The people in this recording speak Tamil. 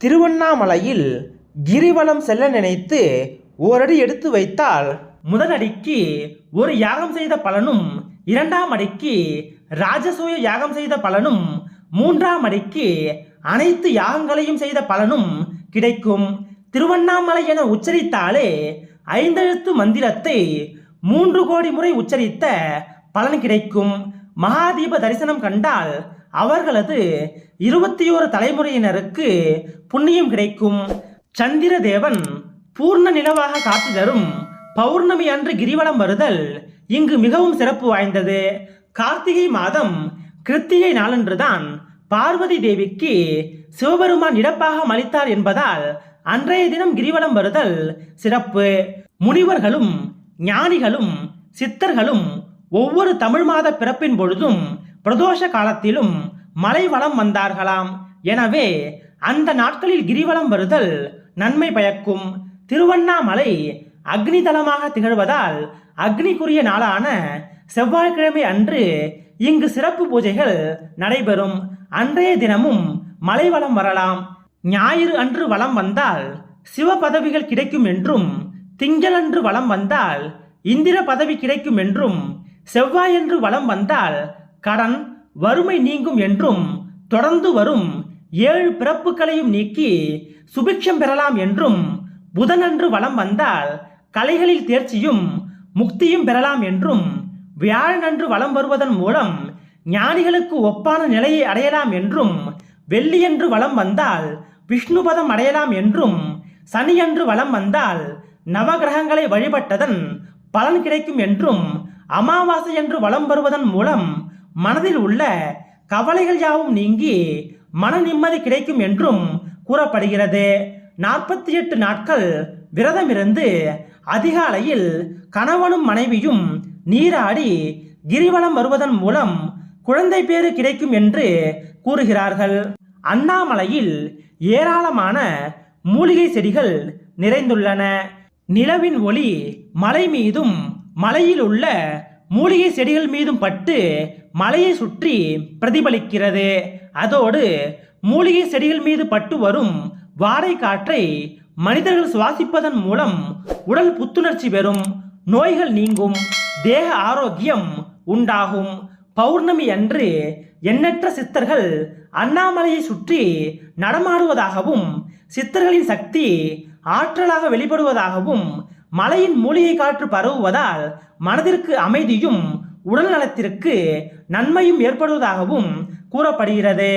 திருவண்ணாமலையில் கிரிவலம் செல்ல நினைத்து ஓரடி எடுத்து வைத்தால் முதல் அடிக்கு ஒரு யாகம் செய்த பலனும், இரண்டாம் அடிக்கு ராஜசூய யாகம் செய்த பலனும், மூன்றாம் அடிக்கு அனைத்து யாகங்களையும் செய்த பலனும் கிடைக்கும். திருவண்ணாமலை என உச்சரித்தாலே 5 எழுத்து மந்திரத்தை 3 கோடி முறை உச்சரித்த பலன் கிடைக்கும். மகாதீப தரிசனம் கண்டால் அவர்களது 21 தலைமுறையினருக்கு புண்ணியம் கிடைக்கும். சந்திர தேவன் பூர்ண நிலவாக காட்சி தரும் பௌர்ணமி அன்று கிரிவலம் வருதல் இங்கு மிகவும் சிறப்பு வாய்ந்தது. கார்த்திகை மாதம் கிருத்திகை நாளன்றுதான் பார்வதி தேவிக்கு சிவபெருமான் இடப்பாகம் அளித்தார் என்பதால் அன்றைய தினம் கிரிவலம் வருதல் சிறப்பு. முனிவர்களும் ஞானிகளும் சித்தர்களும் ஒவ்வொரு தமிழ் மாத பிறப்பின் பொழுதும் பிரதோஷ காலத்திலும் மலை வலம் வந்தார்களாம். எனவே அந்த நாட்களில் கிரிவலம் வருதல் நன்மை பயக்கும். திருவண்ணாமலை அக்னி தலமாக திகழ்வதால் அக்னிக்குரிய நாளான செவ்வாய்க்கிழமை அன்று இங்கு சிறப்பு பூஜைகள் நடைபெறும். அன்றைய தினமும் மலை வலம் வரலாம். ஞாயிறு அன்று வலம் வந்தால் சிவ பதவிகள் கிடைக்கும் என்றும், திங்களன்று வலம் வந்தால் இந்திர பதவி கிடைக்கும் என்றும், செவ்வாயன்று வலம் வந்தால் கடன் வறுமை நீங்கும் என்றும், தொடர்ந்து வரும் 7 பிறப்புகளையும் நீக்கி சுபிக்ஷம் பெறலாம் என்றும், புதனன்று வலம் வந்தால் கலைகளில் தேர்ச்சியும் முக்தியும் பெறலாம் என்றும், வியாழனன்று வலம் வருவதன் மூலம் ஞானிகளுக்கு ஒப்பான நிலையை அடையலாம் என்றும், வெள்ளியன்று வலம் வந்தால் விஷ்ணுபதம் அடையலாம் என்றும், சனியன்று வலம் வந்தால் நவகிரகங்களை வழிபட்டதன் பலன் கிடைக்கும் என்றும், அமாவாசை என்று வலம் வருவதன் மூலம் மனதில் உள்ள கவலைகள் யாவும் நீங்கி மன நிம்மதி கிடைக்கும் என்றும் கூறப்படுகிறது. 48 நாட்கள் விரதமிருந்து அதிகாலையில் கணவனும் மனைவியும் நீராடி கிரிவலம் வருவதன் மூலம் குழந்தை பேறு கிடைக்கும் என்று கூறுகிறார்கள். அண்ணாமலையில் ஏராளமான மூலிகை செடிகள் நிறைந்துள்ளன. நிலவின் ஒளி மலை மீதும் மலையில் உள்ள மூலிகை செடிகள் மீதும் பட்டு மலையை சுற்றி பிரதிபலிக்கிறது. அதோடு மூலிகை செடிகள் மீது பட்டு வரும் வாடை காற்றை மனிதர்கள் சுவாசிப்பதன் மூலம் உடல் புத்துணர்ச்சி பெறும், நோய்கள் நீங்கும், தேக ஆரோக்கியம் உண்டாகும். பௌர்ணமி அன்று எண்ணற்ற சித்தர்கள் அண்ணாமலையை சுற்றி நடமாடுவதாகவும், சித்தர்களின் சக்தி ஆற்றலாக வெளிப்படுவதாகவும், மலையின் மூலிகை காற்று பரவுவதால் மனதிற்கு அமைதியும் உடல் நலத்திற்கு நன்மையும் ஏற்படுவதாகவும் கூறப்படுகிறது.